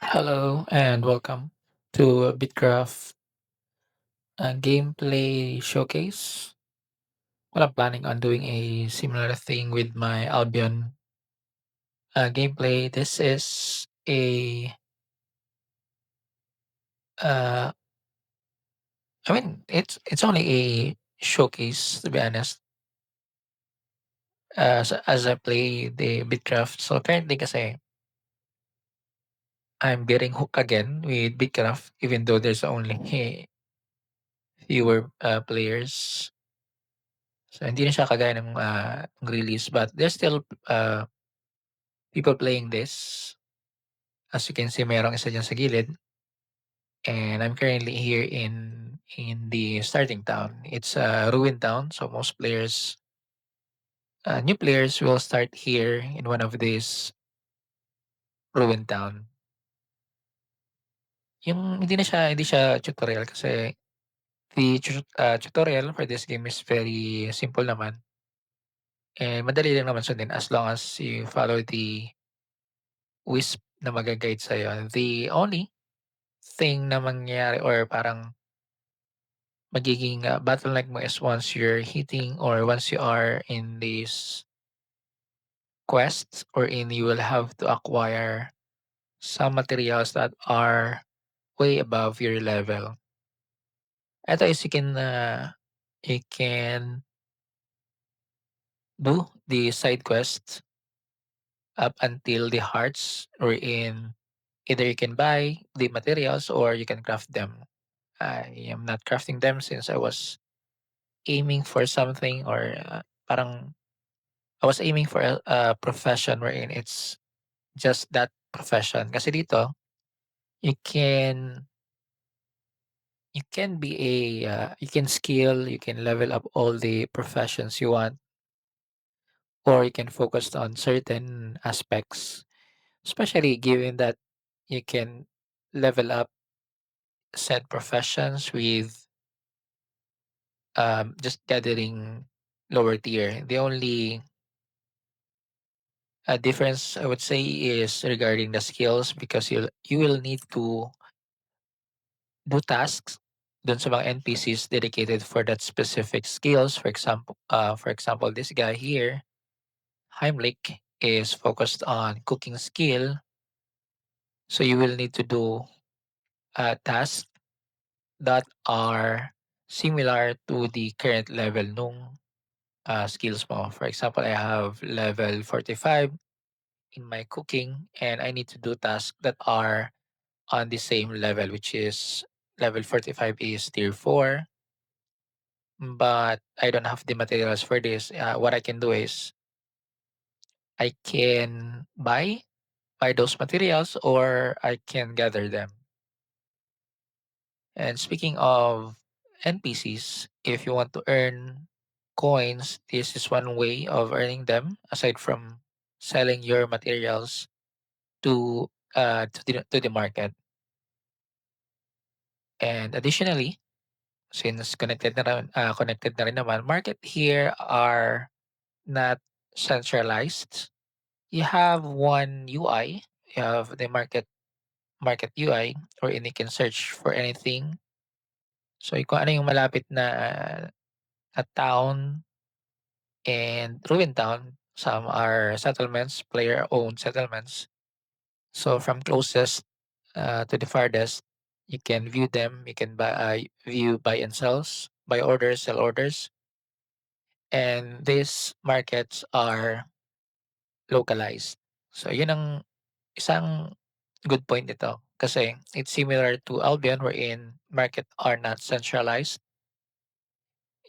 Hello and welcome to Bitcraft gameplay showcase. Well, I'm planning on doing a similar thing with my Albion gameplay. This is a, uh, it's only a showcase to be honest. As I play the Bitcraft. So currently, kasi I'm getting hooked again with Bitcraft, even though there's only fewer players. So hindi na siya kagaya ng release, but there's still people playing this. As you can see, merong isa diyan sa gilid. And I'm currently here in the starting town. It's a ruined town, so most players, new players will start here in one of these ruined town. Yung hindi siya tutorial kasi the tutorial for this game is very simple naman, and madali lang naman sundin as long as you follow the wisp na magga-guide sa'yo. The only thing na mangyayari or parang magiging, bottleneck mo is once you're hitting or once you are in this quest wherein you will have to acquire some materials that are way above your level. Eto is you can do the side quests up until the hearts wherein either you can buy the materials or you can craft them. I am not crafting them since I was aiming for something or, parang I was aiming for a profession wherein it's just that profession. Kasi dito, you can you can be you can skill, you can level up all the professions you want, or you can focus on certain aspects, especially given that you can level up said professions with just gathering lower tier. The only difference I would say is regarding the skills because you will need to do tasks dun sa mga NPCs dedicated for that specific skills. For example, this guy here, Heimlich, is focused on cooking skill. So you will need to do tasks that are similar to the current level nung skills mo. For example, I have level 45 in my cooking and I need to do tasks that are on the same level, which is level 45 is tier 4. But I don't have the materials for this. What I can do is I can buy those materials or I can gather them. And speaking of NPCs, if you want to earn coins, this is one way of earning them aside from selling your materials to the market. And additionally, since connected na rin naman, market here are not centralized. You have one UI. You have the market UI wherein you can search for anything. So kung ano yung malapit na town and ruined town, some are settlements, player-owned settlements. So from closest to the farthest, you can view them. You can view buy and sells, buy orders, sell orders, and these markets are localized. So yun ang isang good point nito kasi it's similar to Albion wherein market are not centralized.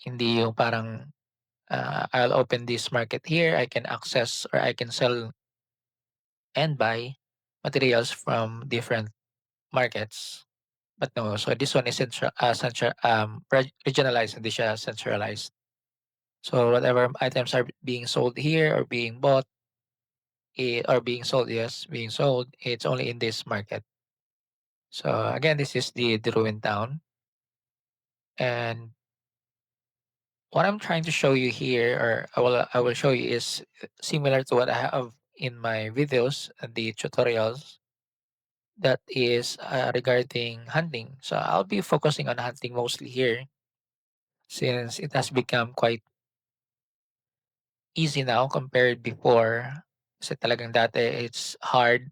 Hindi yung parang, I'll open this market here, I can access or I can sell and buy materials from different markets. But no, so this one is regionalized, hindi siya centralized. So whatever items are being sold here or being bought, or being sold, yes, being sold, it's only in this market. So again, this is the ruined town. And what I'm trying to show you here, or I will show you, is similar to what I have in my videos and the tutorials. that is regarding hunting. So I'll be focusing on hunting mostly here since it has become quite easy now compared before. Kasi talagang dati it's hard.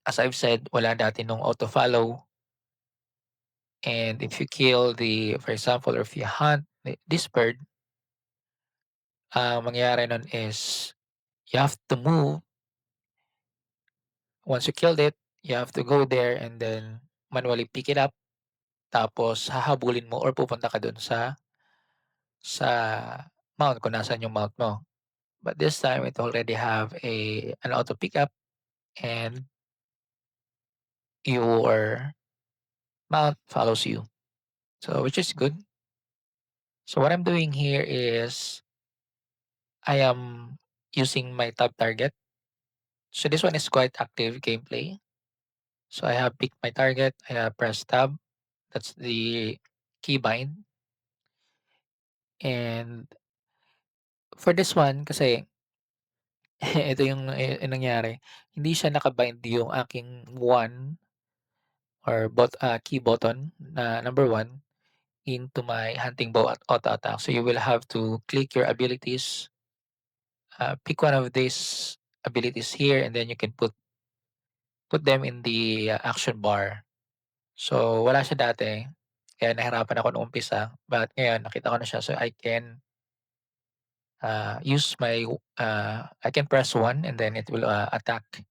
As I've said, wala dati nung auto-follow. And if you kill for example, or if you hunt this bird, ang mangyayari nun is you have to move. Once you killed it, you have to go there and then manually pick it up. Tapos hahabulin mo or pupunta ka dun sa mount kung nasaan yung mount mo. But this time it already have an auto pickup and your mount follows you. So which is good. So what I'm doing here is I am using my tab target. So this one is quite active gameplay. So I have picked my target, I have pressed tab. That's the keybind. And for this one kasi ito yung nangyari, hindi siya nakabind yung aking one or key button na number one into my hunting bow at auto attack. So you will have to click your abilities, pick one of these abilities here, and then you can put them in the action bar. So wala siya dati, kaya nahirapan ako nung umpisa. But ngayon nakita ko na siya, so I can press one and then it will attack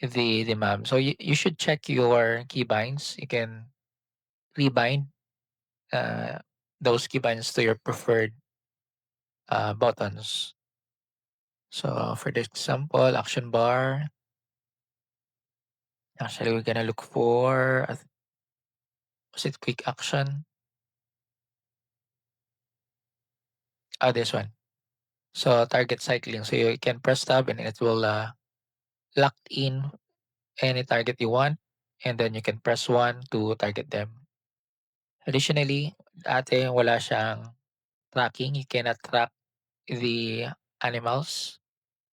the mob. So you should check your keybinds. You can rebind uh, those keybinds to your preferred buttons. So for the example, action bar, actually we're gonna look for, was it quick action? This one. So target cycling. So you can press tab and it will lock in any target you want, and then you can press one to target them. Additionally, dati wala siyang tracking. You cannot track the animals,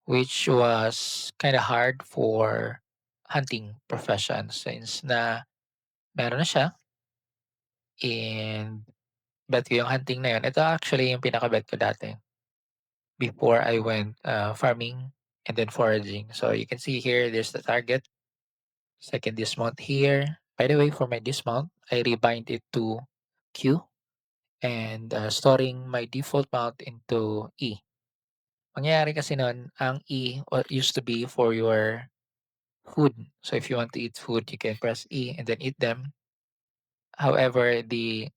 which was kind of hard for hunting profession since na meron na siya and bet ko yung hunting na yun. Ito actually yung pinaka-bet ko dati before I went farming and then foraging. So you can see here, there's the target. So I can dismount here. By the way, for my dismount, I rebind it to Q and storing my default mount into E. Mangyayari kasi nun, ang E used to be for your food. So if you want to eat food, you can press E and then eat them. However, the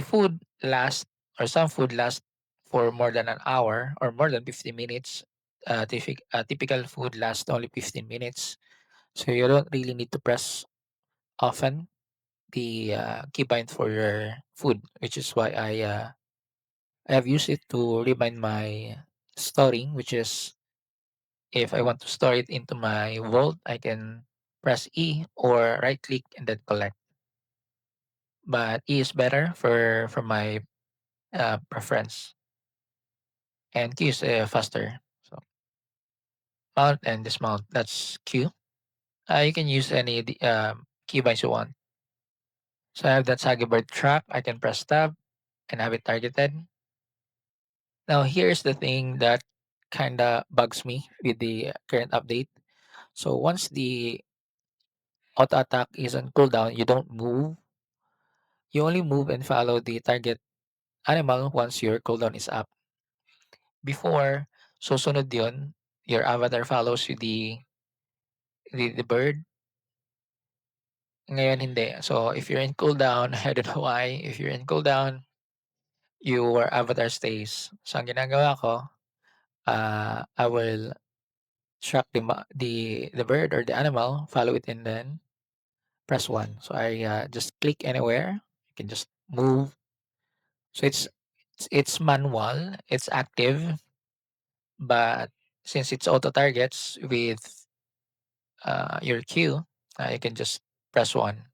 food lasts or some food lasts for more than an hour or more than 15 minutes. Typical food lasts only 15 minutes. So you don't really need to press often the keybind for your food, which is why I have used it to remind my storing, which is if I want to store it into my vault, I can press E or right click and then collect. But E is better for my preference, and Q is faster. So mount and dismount. That's Q. You can use any keybinds you want. So I have that saggy bird trap. I can press tab and have it targeted. Now here's the thing that kinda bugs me with the current update. So once the auto attack is on cooldown, you don't move. You only move and follow the target animal once your cooldown is up. Before, susunod yun, your avatar follows you the bird. Ngayon hindi. So if you're in cooldown, I don't know why, if you're in cooldown, your avatar stays. So ang ginagawa ko, I will track the bird or the animal, follow it, and then press one. So I just click anywhere. You can just move. So it's manual. It's active, but since it's auto targets with your Q, you can just press one.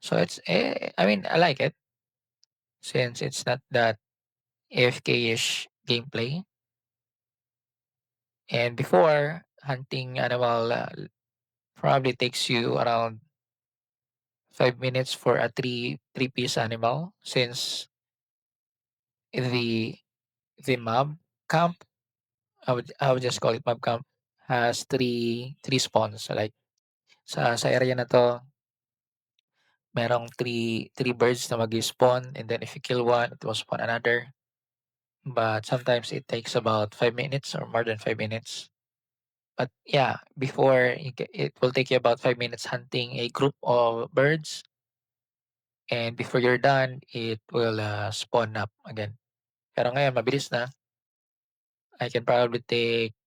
So I mean, I like it since it's not that AFK-ish gameplay. And before, hunting animal probably takes you around 5 minutes for a three-piece animal, since the the mob camp, I would just call it mob camp, has three spawns. So like sa area na 'to, merong three birds na mag-spawn, and then if you kill one, it will spawn another. But sometimes it takes about 5 minutes or more than 5 minutes. But yeah, before it will take you about 5 minutes hunting a group of birds, and before you're done, it will spawn up again. Pero ngayon mabilis na. I can probably take,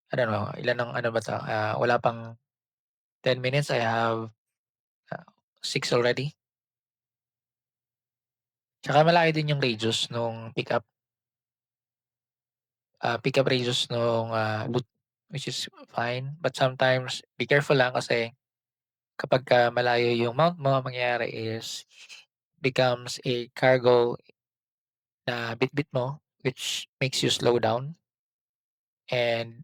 I don't know, ilan ng ano ba 'to, wala pang 10 minutes, I have uh, 6 already. Tsaka malaki din yung radius nung pickup radius nung loot, which is fine. But sometimes be careful lang, kasi kapagka malayo yung mount mo, ang mangyayari is becomes a cargo na bitbit mo, which makes you slow down. And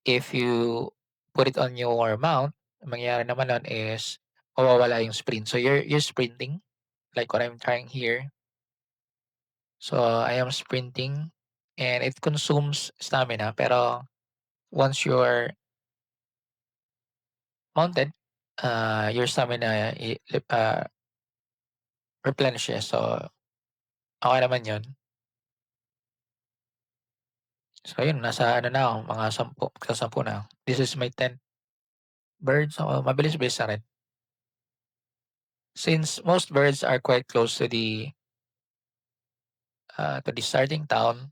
if you put it on your mount, ang mangyayari naman nun is mawawala yung sprint. So you're sprinting, like what I'm trying here. So I am sprinting and it consumes stamina, pero once you're mounted, your stamina replenishes. So okey naman yun. So yun, nasa ano na ako, mga 10, magsa-10 na. This is my 10th bird, so mabilis-bilis na rin. Since most birds are quite close to the starting town,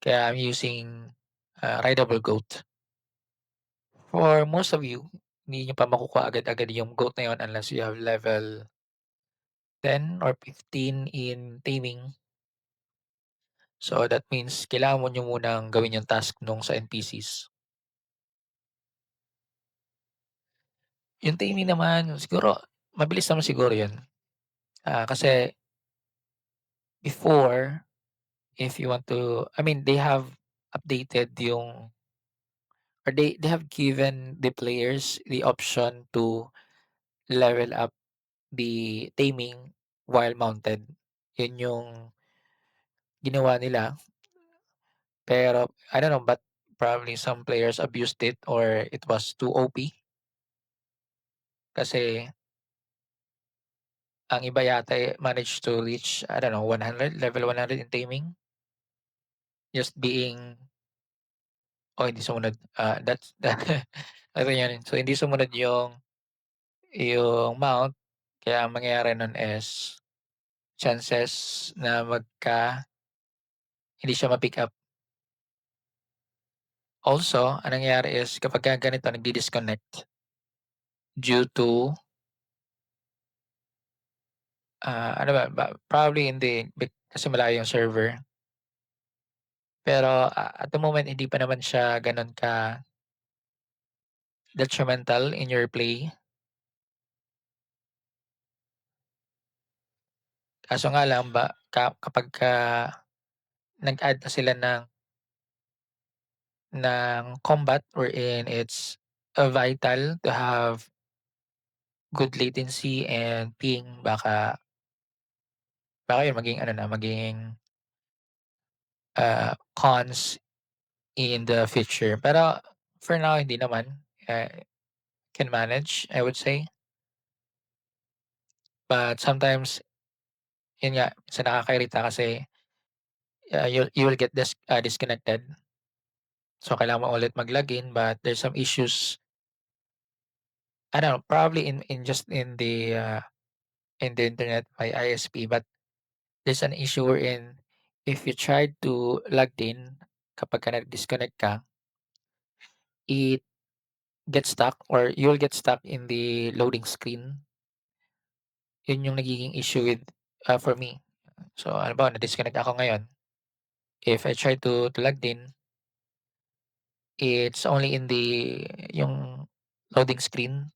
kaya I'm using rideable goat. For most of you, hindi niyo pa makukuha agad-agad yung goat na yun unless you have level 10 or 15 in taming. So that means kailangan mo niyo munang gawin yung task nung sa NPCs. Yung taming naman siguro mabilis naman siguro yun. Kasi before, if you want to, I mean, they have updated yung, or they have given the players the option to level up the taming while mounted. Yun yung ginawa nila. Pero I don't know, but probably some players abused it or it was too OP. Kasi ang iba yata managed to reach, I don't know, 100, level 100 in taming. Just being, oh, hindi sumunod. That's ano yun. So hindi sumunod yung mount. Kaya ang mangyayari nun is chances na hindi siya ma-pick up. Also, ang nangyayari is kapagka ganito nagdi-disconnect due to, ano ba, probably hindi kasi malayo yung server. Pero, at the moment hindi pa naman siya gano'n ka detrimental in your play. Kaso nga lang ba kapagka nag-add na sila ng combat wherein it's, vital to have good latency and ping, baka yun maging ano na, maging, cons in the future. Pero for now hindi naman, can manage, I would say. But sometimes yun nga, minsan nakakairita kasi, you will get disconnected. So kailangan mo ulit mag-login, but there's some issues, I don't know, probably in the internet by ISP, but there's an issue wherein if you try to logged in, kapagka nag-disconnect ka, it gets stuck or you'll get stuck in the loading screen. Yun yung nagiging issue for me. So halimbawa na-disconnect ako ngayon, if I try to log in, it's only in yung loading screen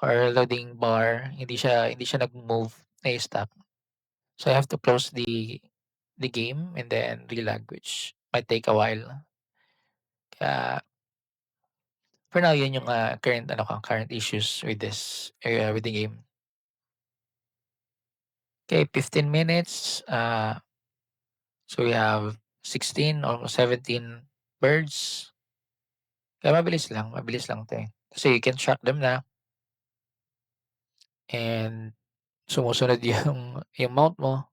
or loading bar, hindi siya nag-move, na-stuck. So I have to close the game and then re-log, which might take a while. Kaya for now yun yung, current ano ko, current issues with the game. Okay, 15 minutes, so we have 16, almost 17 birds. Kaya mabilis lang 'to, eh. Kasi you can track them na and sumusunod yung mount mo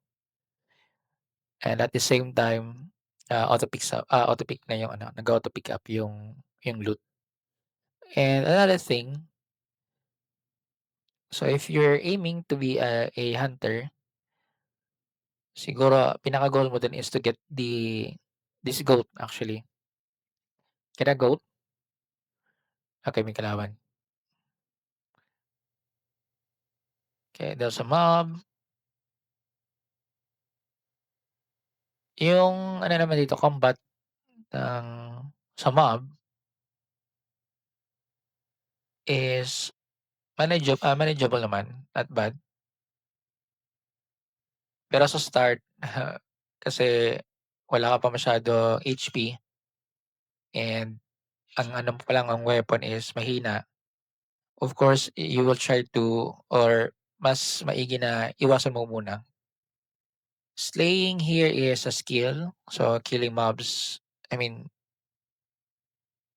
and at the same time, auto pick na yung ano, nag-o-auto pick up yung loot. And another thing, so if you're aiming to be a hunter, siguro pinaka-goal mo dun is to get this goat actually. Get a goat. Okay, may kalaban. Okay, there's a mob. Yung ano naman dito, combat ng sa mob is manageable naman, not bad. Pero sa start, kasi wala ka pa masyadong HP and ang ano mo pa lang, ang weapon is mahina. Of course, you will try to or mas maigi na iwasan mo muna. Slaying here is a skill, so killing mobs, I mean,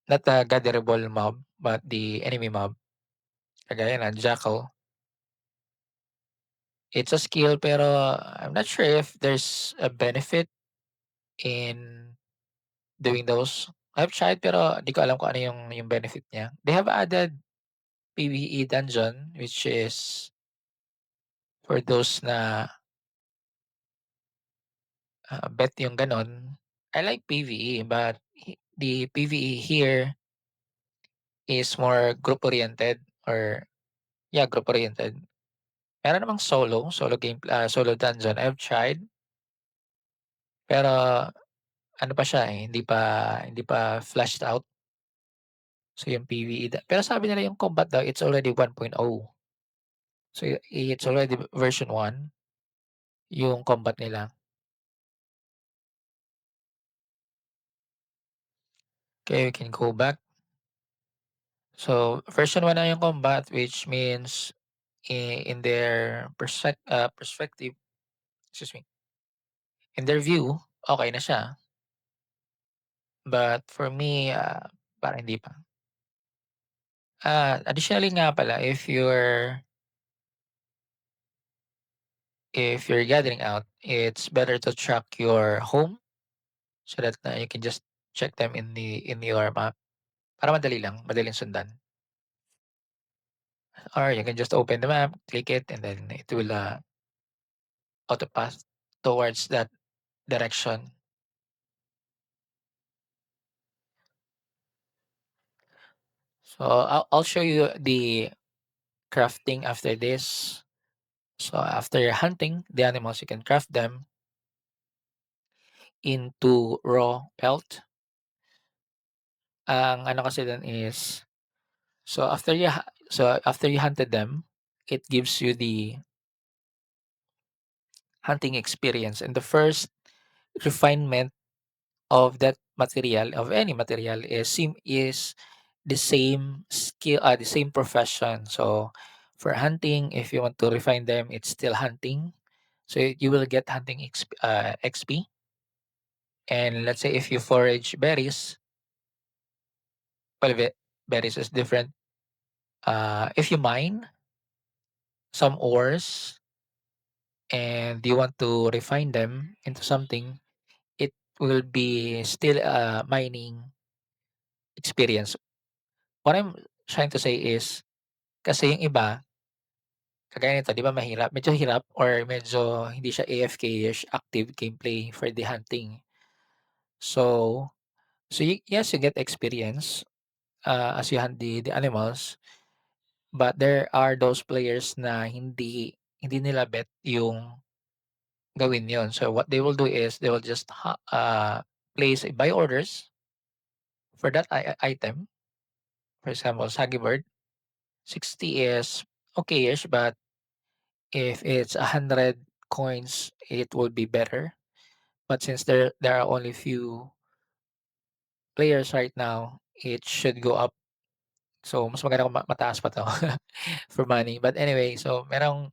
not the gatherable mob, but the enemy mob, kagaya ng jackal. It's a skill pero I'm not sure if there's a benefit in doing those. I've tried pero di ko alam kung ano yung benefit niya. They have added PvE dungeon which is for those na, bet yung gano'n. I like PvE but the PvE here is more group oriented or yeah, group oriented. Meron namang solo dungeon I've tried, pero ano pa siya, eh, hindi pa fleshed out. So yung PvE pero sabi nila yung combat daw it's already 1.0. So it's already version 1 yung combat nila. Okay, we can go back. So version 1 na yung combat which means in their perspective, excuse me, in their view, okay na siya. But for me, parang hindi pa. Additionally nga pala, if you're gathering out, it's better to track your home so that you can just check them in your map para madaling sundan. Or you can just open the map, click it, and then it will auto path towards that direction. So I'll show you the crafting after this. So after hunting the animals, you can craft them into raw pelt. Ang ano kasi dun is, so after you hunted them, it gives you the hunting experience. And the first refinement of that material, of any material, is the same skill, the same profession. So for hunting, if you want to refine them, it's still hunting. So you will get hunting XP. And let's say if you forage berries, well, berries is different. If you mine some ores and you want to refine them into something, it will be still a mining experience. What I'm trying to say is, kasi yung iba, kagaya nito, di ba mahirap, medyo hirap or medyo hindi siya AFK-ish, active gameplay for the hunting. So, yes, you get experience as you hunt the animals, but there are those players na hindi nila bet yung gawin yon. So what they will do is they will just place a buy orders for that item. For example, Saggy Bird, 60 is okay-ish, but if it's 100 coins, it would be better. But since there are only few players right now, it should go up. So, mas maganda kung mataas pa 'to for money. But anyway, so merong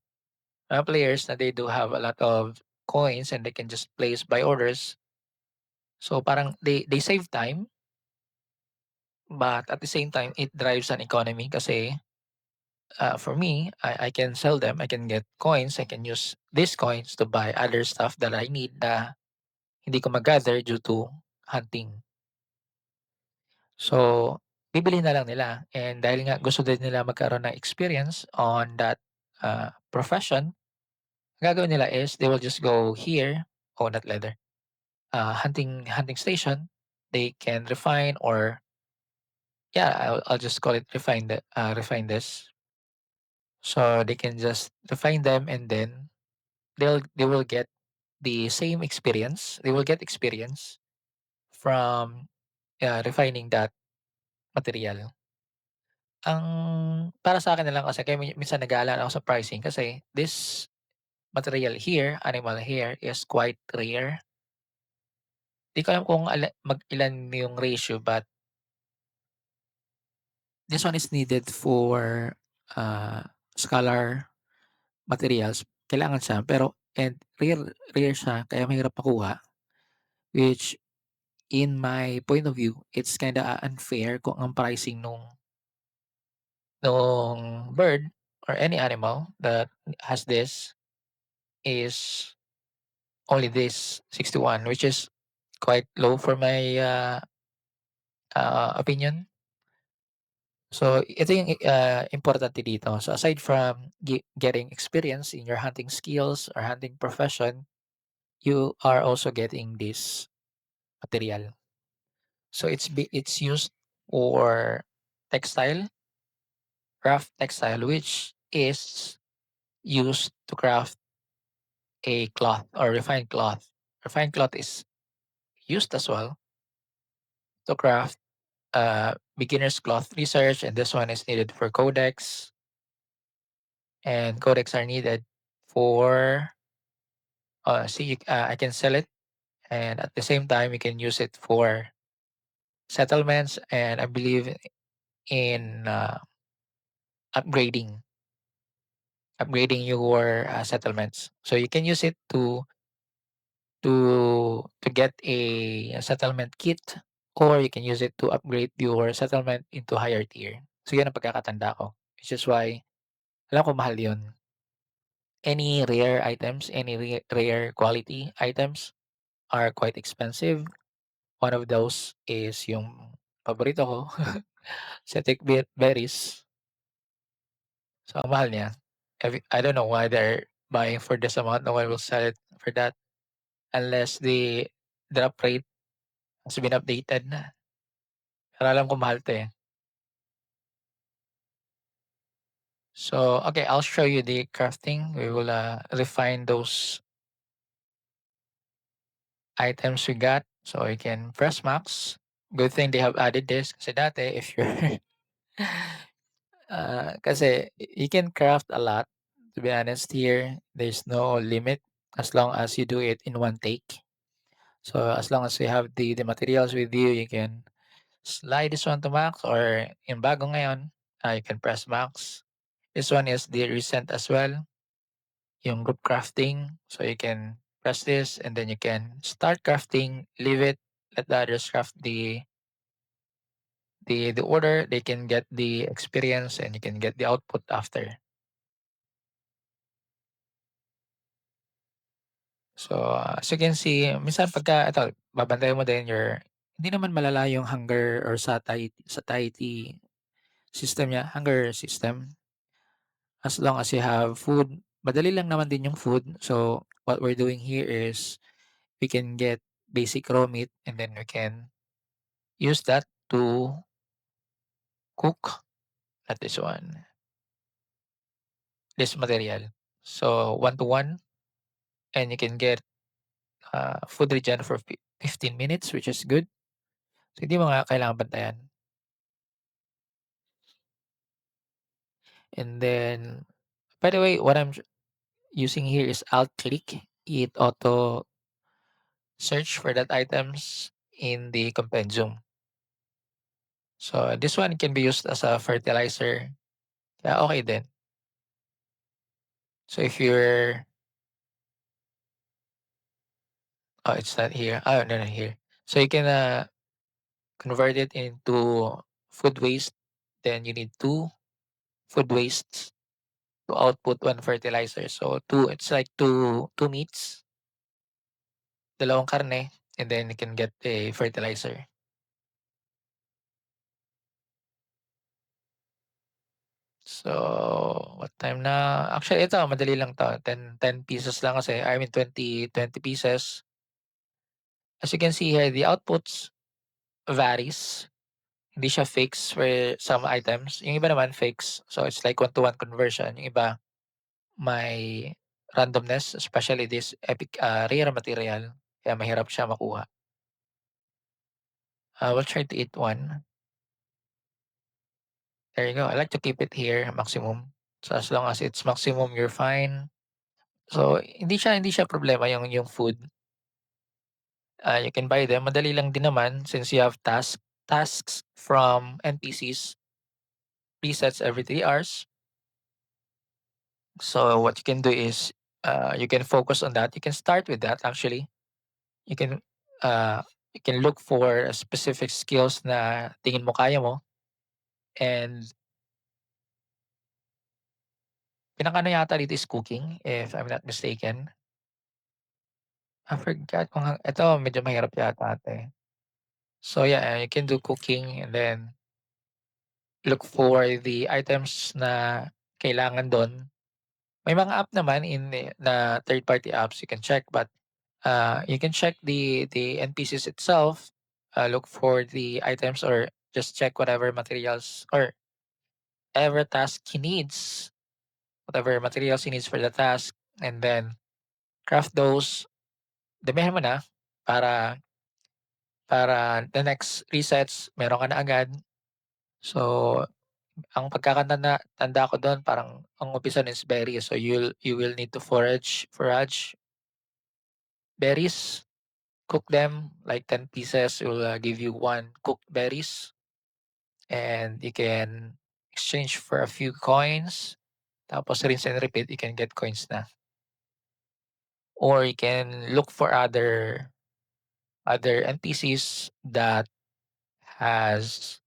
players na they do have a lot of coins and they can just place buy orders. So, parang they save time, but at the same time, it drives an economy kasi, for me, I can sell them, I can get coins, I can use these coins to buy other stuff that I need na hindi ko ma-gather due to hunting. So, bibilhin na lang nila and dahil nga gusto din nila magkaroon ng experience on that, profession, ang gagawin nila is they will just go here, oh, not leather, hunting station. They can refine or yeah, I'll just call it refine this. So they can just refine them and then they will get the same experience. They will get experience from refining that material. Ang para sa akin na lang kasi kaya minsan nag-aalala ako sa pricing kasi this material here, animal hair is quite rare. Di ko alam kung ilan yung ratio but this one is needed for, scalar materials. Kailangan siya pero and rare rare siya kaya mahirap makuha, which in my point of view, it's kinda unfair kung ang pricing nung bird or any animal that has this is only this 61, which is quite low for my, opinion. So, ito yung, importante dito. So, aside from getting experience in your hunting skills or hunting profession, you are also getting this material. So, it's used for textile, craft textile, which is used to craft a cloth or refined cloth. Refined cloth is used as well to craft beginner's cloth research, and this one is needed for codex, and codex are needed for I can sell it, and at the same time you can use it for settlements, and I believe in upgrading your settlements. So you can use it to get a settlement kit, or you can use it to upgrade your settlement into higher tier. So yun ang pagkakatanda ko, which is why alam ko mahal yun. Any rare items, any rare quality items are quite expensive. One of those is yung paborito ko, Cetic berries. So ang mahal niya. I don't know why they're buying for this amount. No one will sell it for that unless the drop rate has been updated na. Pero alam ko mahal 'to, eh. So, okay, I'll show you the crafting. We will, refine those items we got. So, you can press max. Good thing they have added this kasi dati if you're kasi you can craft a lot. To be honest here, there's no limit as long as you do it in one take. So, as long as you have the materials with you, you can slide this one to max or yung bago ngayon, you can press max. This one is the recent as well, yung group crafting. So you can press this and then you can start crafting, leave it, let the others craft the order. They can get the experience and you can get the output after. So, as you can see, minsan pagka ito, babantayan mo din your hindi naman malala yung hunger or satiety system niya, hunger system. As long as you have food, madali lang naman din yung food. So, what we're doing here is we can get basic raw meat and then we can use that to cook at this one, this material. So, 1 to 1 and you can get, food regen for 15 minutes, which is good. So, hindi mo nga kailangan bantayan. And then, by the way, what I'm using here is alt click. It auto search for that items in the compendium. So this one can be used as a fertilizer. Kaya okay din. So if you're oh, it's not here. Oh, no, no, here. So you can convert it into food waste. Then you need two food wastes to output one fertilizer. So two, it's like two meats, dalawang karne, and then you can get a fertilizer. So, what time na? Actually, ito madali lang 'to, ten pieces lang kasi, I mean 20 pieces. As you can see here, the outputs varies. Hindi siya fixed for some items. Yung iba naman fixed. So, it's like one-to-one conversion. Yung iba may randomness, especially this rare material, kaya mahirap siya makuha. We'll try to eat one. There you go. I like to keep it here, maximum. So, as long as it's maximum, you're fine. So, hindi siya problema yung food. You can buy them. Madali lang din naman since you have tasks from NPCs, presets every 3 hours. So what you can do is you can focus on that. You can start with that actually. You can you can look for specific skills na tingin mo kaya mo and pinakaano yata dito is cooking if I'm not mistaken. I forgot kung ito medyo mahirap yata 'to, eh. So yeah, you can do cooking and then look for the items na kailangan dun. May mga app naman na third party apps you can check but, you can check the NPCs itself, look for the items or just check whatever materials or ever task he needs, whatever materials he needs for the task, and then craft those. Damihan mo na para para the next resets meron ka na agad. So, ang tanda ko dun parang ang umpisa nun is berries. So, you will need to forage berries, cook them like 10 pieces will, give you 1 cooked berries, and you can exchange for a few coins, tapos rinse and repeat, you can get coins na. Or you can look for other NPCs that has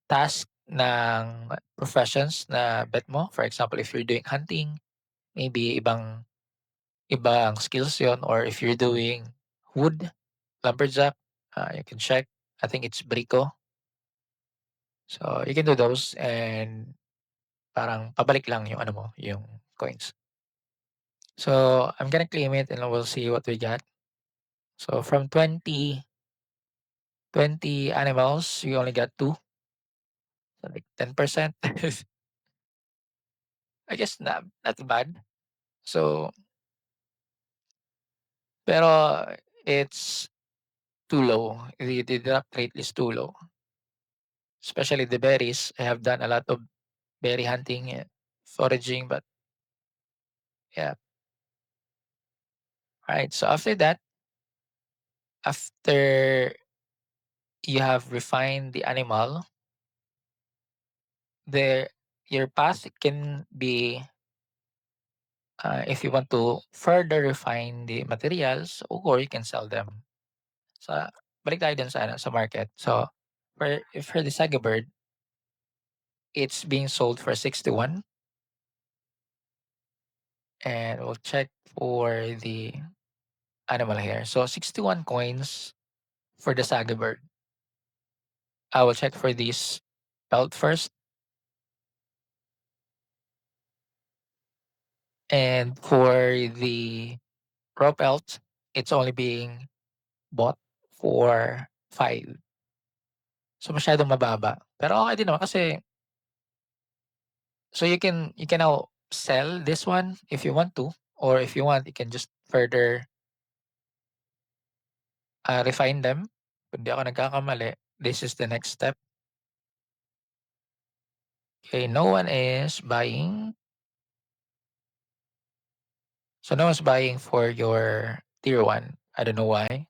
task ng professions na bet mo. For example, if you're doing hunting, maybe ibang skills yon or if you're doing wood, lumberjack, you can check. I think it's Brico. So, you can do those and parang pabalik lang yung ano mo, yung coins. So, I'm gonna claim it and we'll see what we got. So, from 20 animals, we only got 2. So, like 10%. I guess not bad. So, pero it's too low. The drop rate is too low. Especially the berries. I have done a lot of berry hunting, foraging, but yeah. Right. So after that, after you have refined the animal, there your path can be if you want to further refine the materials or you can sell them. So balik tayo dun sa ano, sa market. So for the Saga bird, it's being sold for 61 and we'll check for the animal here. So 61 coins for the Saga bird. I will check for this belt first. And for the raw pelt, it's only being bought for 5. So masyadong mababa. Pero okay din naman kasi so you can now sell this one if you want to or if you want you can just further refine them. Kung di ako nagkakamali, this is the next step. Okay, no one is buying. So no one's buying for your tier 1. I don't know why.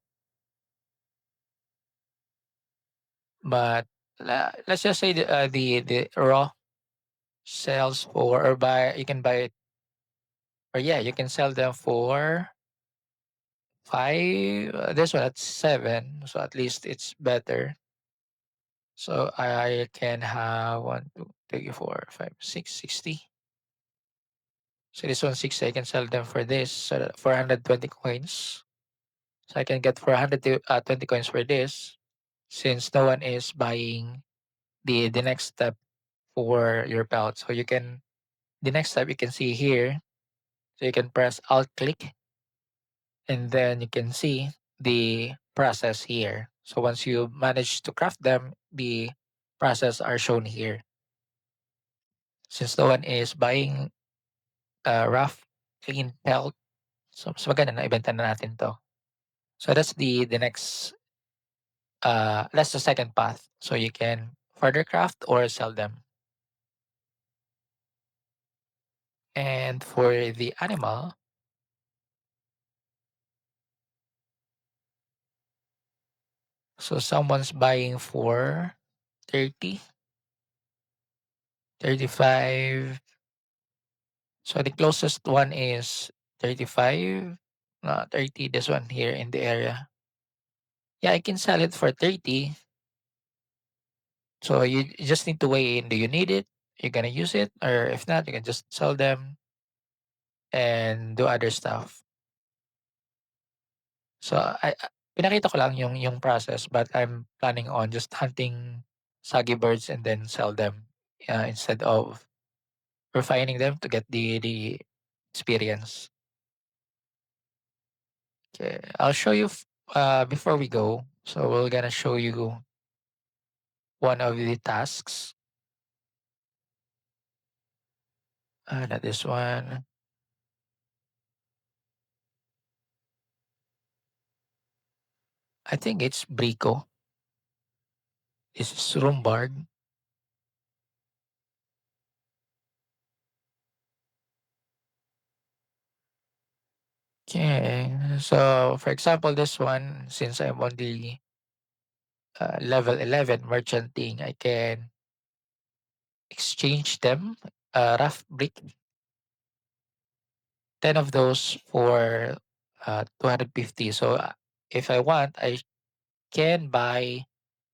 But let's just say the raw sells for or buy you can buy it or yeah, you can sell them for 5, this one at 7, so at least it's better. So I can have 1, 2, 3, 4, 5, 6, 60. So this one 60, I can sell them for this, so that 420 coins. So I can get 420 coins for this since no one is buying the next step for your belt. So you can the next step you can see here. So you can press Alt click and then you can see the process here. So once you manage to craft them, the process are shown here. Since no one is buying a rough, clean pelt, so mas maganda na ibenta na natin to. So that's the next that's the second path. So you can further craft or sell them. And for the animal, so someone's buying for 30, 35. So the closest one is 35, 30, this one here in the area. Yeah, I can sell it for 30. So you just need to weigh in, do you need it? You're gonna use it? Or if not, you can just sell them and do other stuff. So pinakita ko lang yung process, but I'm planning on just hunting saggy birds and then sell them instead of refining them to get the experience. Okay, I'll show you before we go. So we're gonna show you one of the tasks. Not this one. I think it's Brico. This is Rumbard. Okay, so for example, this one, since I'm on the level 11 merchanting, I can exchange them, rough brick, 10 of those for 250. So if I want, I can buy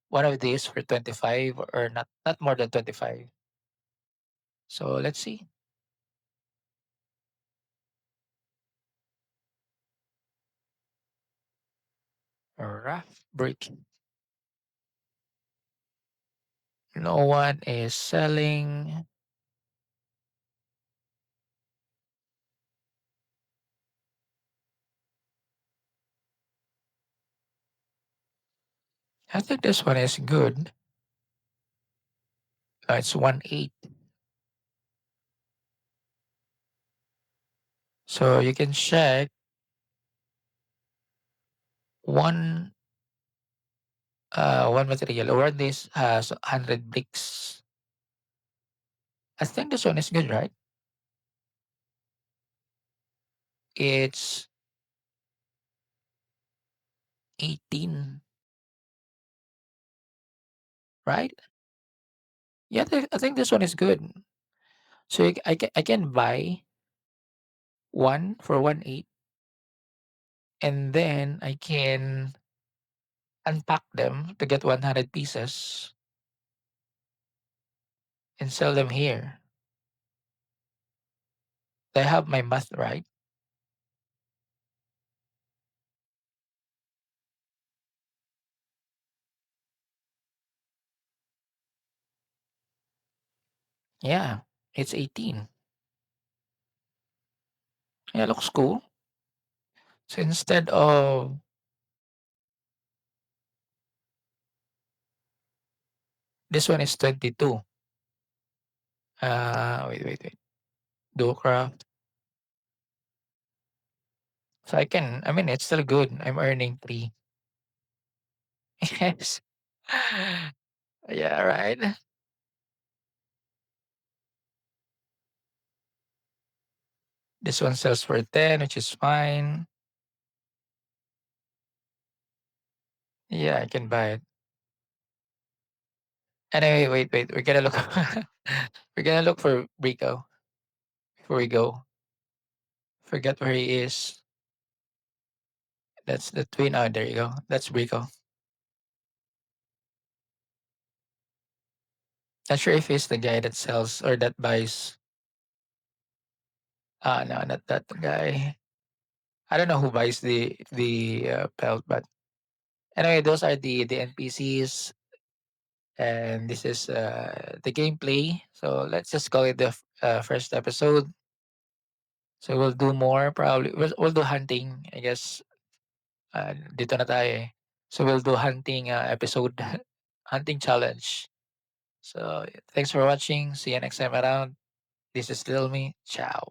one of these for 25 or not more than 25. So let's see. A rough brick. No one is selling. I think this one is good. It's 1/8. So you can check one one material or this has 100 bricks. I think this one is good, right? It's 18, right? Yeah, I think this one is good. So I can buy one for 1/8 and then I can unpack them to get 100 pieces and sell them here. Do I have my math right? Yeah, it's 18. Yeah, looks cool. So instead of this one is 22. Wait. Do craft. So I mean, it's still good. I'm earning 3. Yes. Yeah, right. This one sells for 10, which is fine. Yeah, I can buy it. Anyway, wait. We're gonna look. We're gonna look for Rico before we go. Forget where he is. That's the twin. Oh, there you go. That's Rico. Not sure if he's the guy that sells or that buys. No, not that guy. I don't know who buys the belt, but anyway, those are the NPCs, and this is the gameplay. So let's just call it the first episode. So we'll do more probably. We'll do hunting. I guess dito na tayo eh. So we'll do hunting episode, hunting challenge. So thanks for watching. See you next time around. This is Little Me. Ciao.